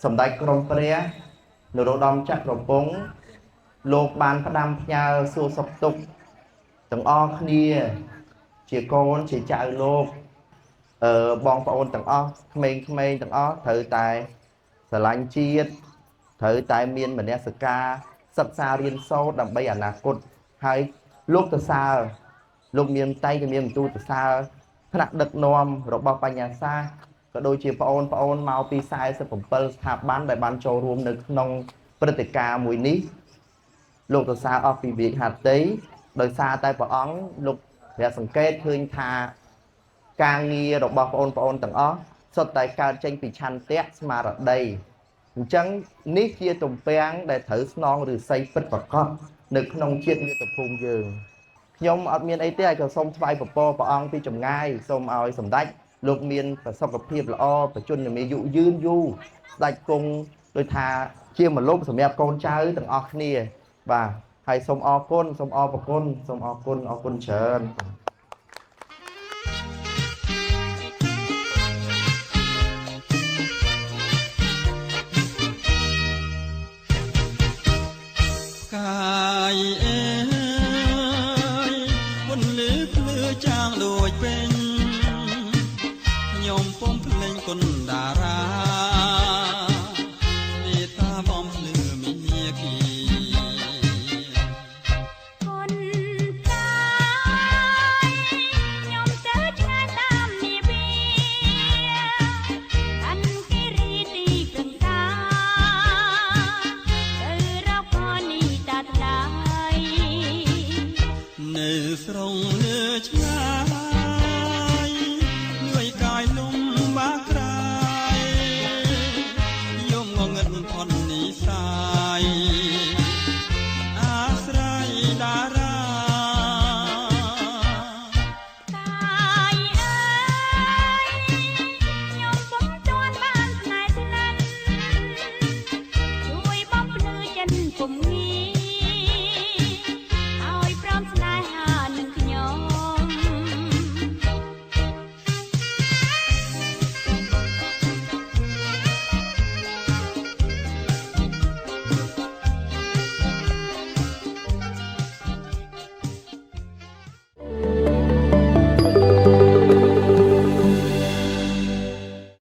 សម្ដេចក្រមព្រះនរោត្តមចក្រពង្គលោកបានផ្ដាំផ្ញើសួរសុខទុក្ខទាំងអស់គ្នាជាកូនជាចៅលោកបងប្អូនទាំងអស់ក្មេងៗទាំងអស់ត្រូវតែស្រឡាញ់ជាតិត្រូវតែមានមនសិការសិក្សារៀនសូត្រដើម្បីអនាគតហើយលោកទៅសើលោកមានតែមានបន្ទូលទៅសើថ្នាក់ដឹកនាំរបស់បញ្ញាសាស្ត្រក៏ដូចជាបងប្អូនមកពី47ស្ថាប័នដែលបានចូលរួមនៅក្នុងព្រឹត្តិការណ៍មួយនេះលោកទៅសើអស់ពីវិហត្ថីដោយសារតែព្រះអង្គលោកព្រះសង្កេតឃើញថាការងាររបស់បងប្អូនទាំងអស់សុទ្ធតែកើតចេញពីឆន្ទៈស្មារតីអញ្ចឹងនេះជាទំពាំងដែលត្រូវស្នងឫស្សីពិតប្រាកដនៅក្នុងជាតិមាតុភូមិយើងខ្ញុំអត់មានអីទេហើយក៏សូមថ្វាយពពរព្រះអង្គពីចម្ងាយសូមឲ្យសម្ដេចលោកមានប្រសុខភាពល្អបច្ចុប្បន្នមានអាយុយឺនយូរស្ដេចគង់ដោយថាជាម្លប់សម្រាប់កូនចៅទាំងអស់គ្នាបាទហើយសូមអរគុណសូមអរគុណសូមអរគុណច្រើន